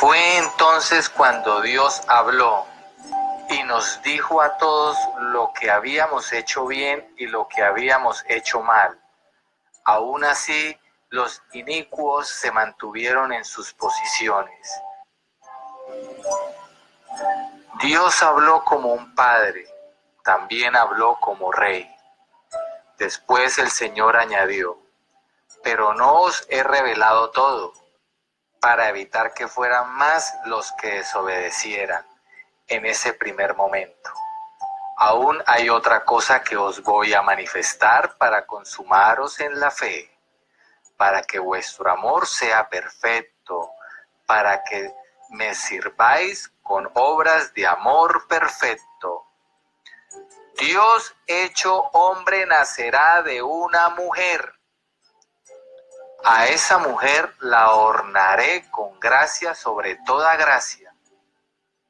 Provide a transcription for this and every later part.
Fue entonces cuando Dios habló y nos dijo a todos lo que habíamos hecho bien y lo que habíamos hecho mal. Aún así, los inicuos se mantuvieron en sus posiciones. Dios habló como un padre, también habló como rey. Después el Señor añadió: pero no os he revelado todo, para evitar que fueran más los que desobedecieran en ese primer momento. Aún hay otra cosa que os voy a manifestar para consumaros en la fe, para que vuestro amor sea perfecto, para que me sirváis con obras de amor perfecto. Dios hecho hombre nacerá de una mujer. A esa mujer la ornaré con gracia sobre toda gracia.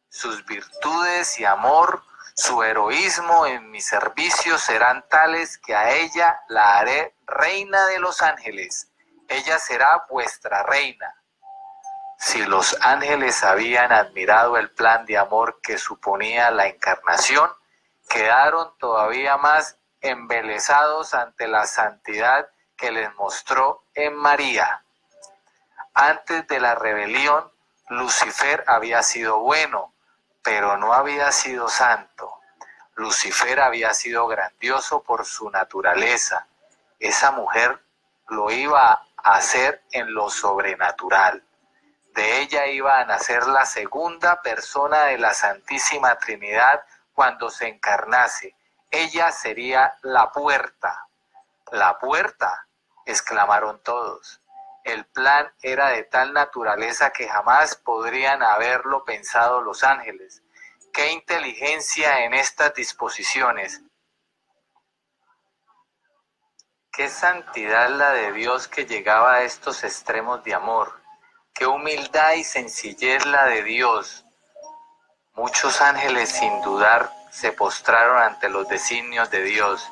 Sus virtudes y amor, su heroísmo en mi servicio serán tales que a ella la haré reina de los ángeles. Ella será vuestra reina. Si los ángeles habían admirado el plan de amor que suponía la encarnación, quedaron todavía más embelesados ante la santidad que les mostró en María. Antes de la rebelión, Lucifer había sido bueno, pero no había sido santo. Lucifer había sido grandioso por su naturaleza. Esa mujer lo iba a hacer en lo sobrenatural. De ella iba a nacer la segunda persona de la Santísima Trinidad cuando se encarnase. Ella sería la puerta. ¡La puerta!, exclamaron todos. El plan era de tal naturaleza que jamás podrían haberlo pensado los ángeles. ¡Qué inteligencia en estas disposiciones! ¡Qué santidad la de Dios que llegaba a estos extremos de amor! ¡Qué humildad y sencillez la de Dios! Muchos ángeles sin dudar se postraron ante los designios de Dios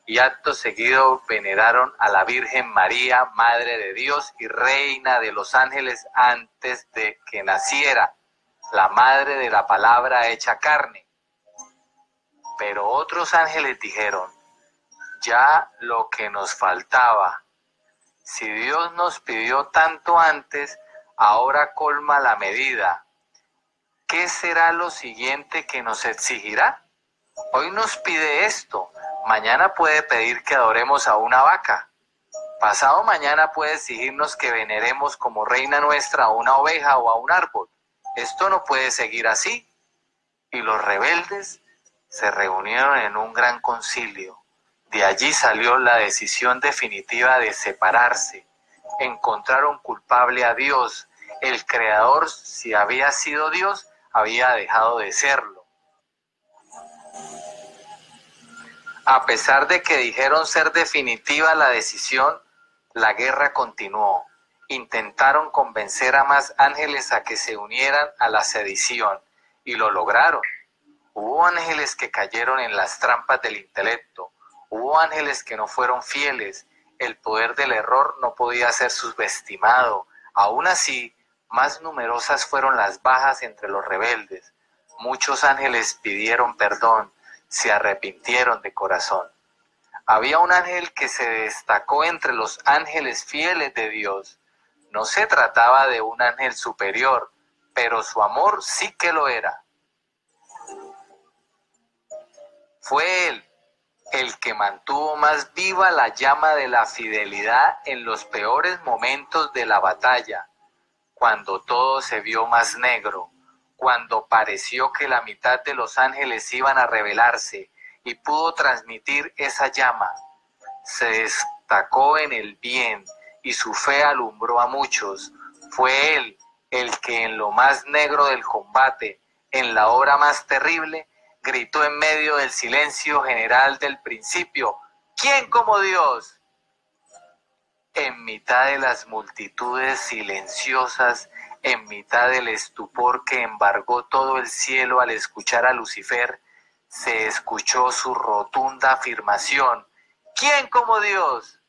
y acto seguido veneraron a la Virgen María, Madre de Dios y Reina de los ángeles antes de que naciera, la Madre de la Palabra hecha carne. Pero otros ángeles dijeron: ya lo que nos faltaba. Si Dios nos pidió tanto antes, ahora colma la medida. ¿Qué será lo siguiente que nos exigirá? Hoy nos pide esto, mañana puede pedir que adoremos a una vaca. Pasado mañana puede exigirnos que veneremos como reina nuestra a una oveja o a un árbol. Esto no puede seguir así. Y los rebeldes se reunieron en un gran concilio. De allí salió la decisión definitiva de separarse. Encontraron culpable a Dios. El Creador, si había sido Dios, había dejado de serlo. A pesar de que dijeron ser definitiva la decisión, la guerra continuó. Intentaron convencer a más ángeles a que se unieran a la sedición, y lo lograron. Hubo ángeles que cayeron en las trampas del intelecto, hubo ángeles que no fueron fieles, el poder del error no podía ser subestimado. Aún así, más numerosas fueron las bajas entre los rebeldes. Muchos ángeles pidieron perdón, se arrepintieron de corazón. Había un ángel que se destacó entre los ángeles fieles de Dios. No se trataba de un ángel superior, pero su amor sí que lo era. Fue él el que mantuvo más viva la llama de la fidelidad en los peores momentos de la batalla, cuando todo se vio más negro, cuando pareció que la mitad de los ángeles iban a rebelarse, y pudo transmitir esa llama. Se destacó en el bien y su fe alumbró a muchos. Fue él el que en lo más negro del combate, en la hora más terrible, gritó en medio del silencio general del principio: ¿quién como Dios? En mitad de las multitudes silenciosas, en mitad del estupor que embargó todo el cielo al escuchar a Lucifer, se escuchó su rotunda afirmación: ¿quién como Dios?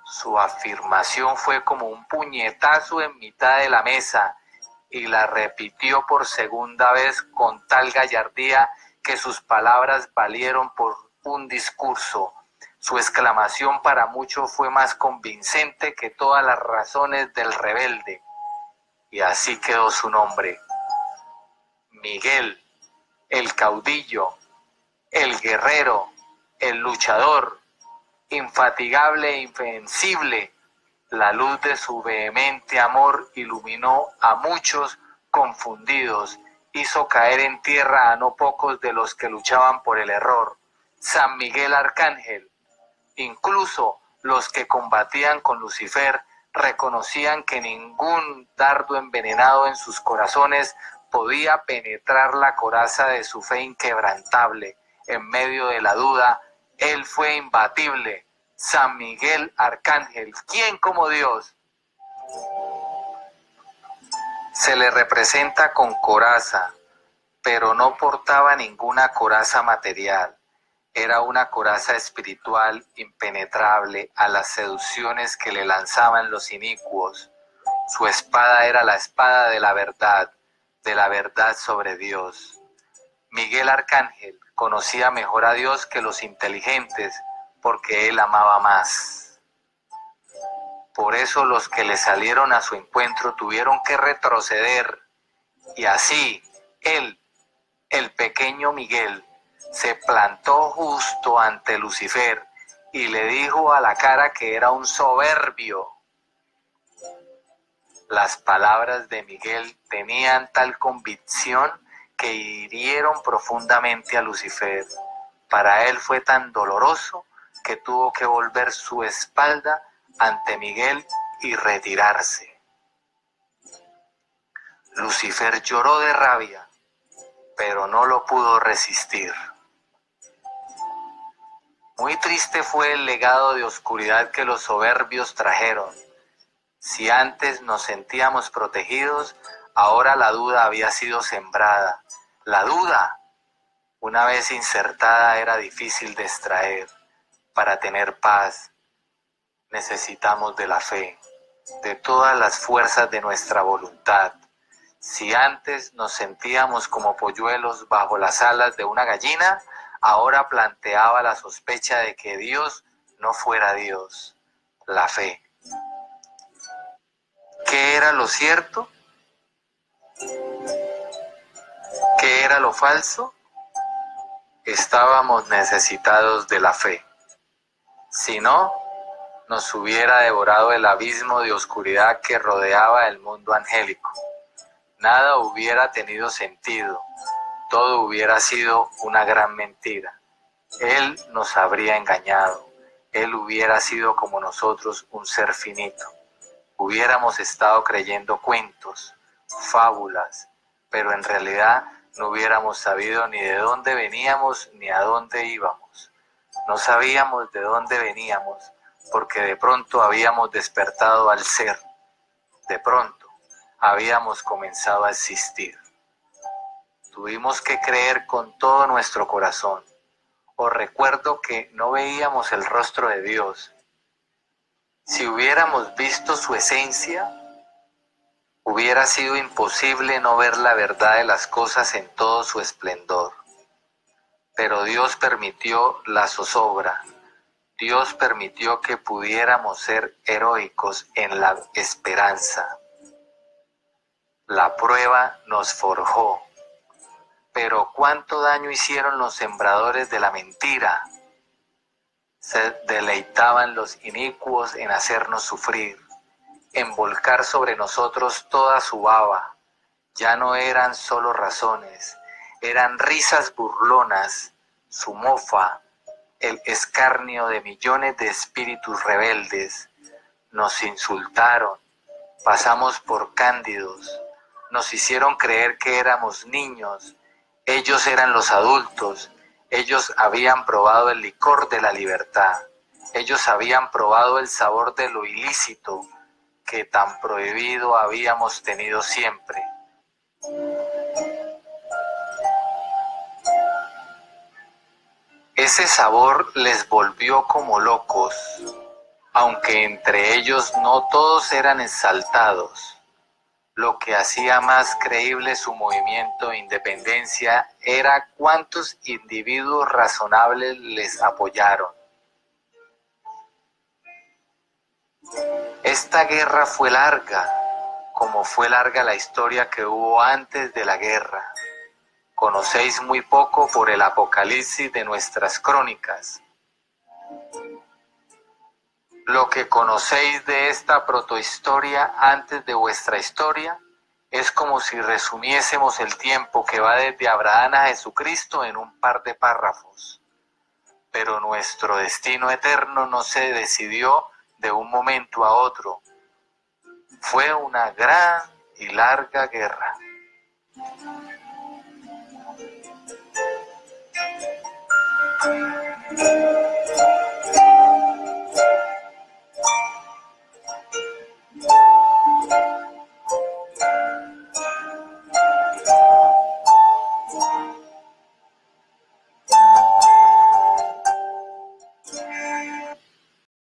Su afirmación fue como un puñetazo en mitad de la mesa, y la repitió por segunda vez con tal gallardía que sus palabras valieron por un discurso. Su exclamación para muchos fue más convincente que todas las razones del rebelde, y así quedó su nombre: Miguel, el caudillo, el guerrero, el luchador, infatigable e invencible. La luz de su vehemente amor iluminó a muchos confundidos, hizo caer en tierra a no pocos de los que luchaban por el error. San Miguel Arcángel. Incluso los que combatían con Lucifer reconocían que ningún dardo envenenado en sus corazones podía penetrar la coraza de su fe inquebrantable. En medio de la duda, él fue imbatible. San Miguel Arcángel, ¿quién como Dios? Se le representa con coraza, pero no portaba ninguna coraza material. Era una coraza espiritual impenetrable a las seducciones que le lanzaban los inicuos. Su espada era la espada de la verdad sobre Dios. Miguel Arcángel conocía mejor a Dios que los inteligentes, porque él amaba más. Por eso los que le salieron a su encuentro tuvieron que retroceder, y así él, el pequeño Miguel, se plantó justo ante Lucifer y le dijo a la cara que era un soberbio. Las palabras de Miguel tenían tal convicción que hirieron profundamente a Lucifer. Para él fue tan doloroso que tuvo que volver su espalda ante Miguel y retirarse. Lucifer lloró de rabia, pero no lo pudo resistir. Muy triste fue el legado de oscuridad que los soberbios trajeron. Si antes nos sentíamos protegidos, ahora la duda había sido sembrada. La duda, una vez insertada, era difícil de extraer. Para tener paz, necesitamos de la fe, de todas las fuerzas de nuestra voluntad. Si antes nos sentíamos como polluelos bajo las alas de una gallina, ahora planteaba la sospecha de que Dios no fuera Dios. La fe. ¿Qué era lo cierto? ¿Qué era lo falso? Estábamos necesitados de la fe. Si no, nos hubiera devorado el abismo de oscuridad que rodeaba el mundo angélico. Nada hubiera tenido sentido, todo hubiera sido una gran mentira. Él nos habría engañado, él hubiera sido como nosotros, un ser finito. Hubiéramos estado creyendo cuentos, fábulas, pero en realidad no hubiéramos sabido ni de dónde veníamos ni a dónde íbamos. No sabíamos de dónde veníamos, porque de pronto habíamos despertado al ser. De pronto habíamos comenzado a existir. Tuvimos que creer con todo nuestro corazón. Os recuerdo que no veíamos el rostro de Dios. Si hubiéramos visto su esencia, hubiera sido imposible no ver la verdad de las cosas en todo su esplendor. Pero Dios permitió la zozobra. Dios permitió que pudiéramos ser heroicos en la esperanza. La prueba nos forjó. Pero ¿cuánto daño hicieron los sembradores de la mentira? Se deleitaban los inicuos en hacernos sufrir, en volcar sobre nosotros toda su baba. Ya no eran solo razones, eran risas burlonas, su mofa, el escarnio de millones de espíritus rebeldes. Nos insultaron, pasamos por cándidos, nos hicieron creer que éramos niños. Ellos eran los adultos, ellos habían probado el licor de la libertad, ellos habían probado el sabor de lo ilícito que tan prohibido habíamos tenido siempre. Ese sabor les volvió como locos, aunque entre ellos no todos eran exaltados. Lo que hacía más creíble su movimiento de independencia era cuántos individuos razonables les apoyaron. Esta guerra fue larga, como fue larga la historia que hubo antes de la guerra. Conocéis muy poco por el apocalipsis de nuestras crónicas. Lo que conocéis de esta protohistoria antes de vuestra historia es como si resumiésemos el tiempo que va desde Abraham a Jesucristo en un par de párrafos. Pero nuestro destino eterno no se decidió de un momento a otro. Fue una gran y larga guerra.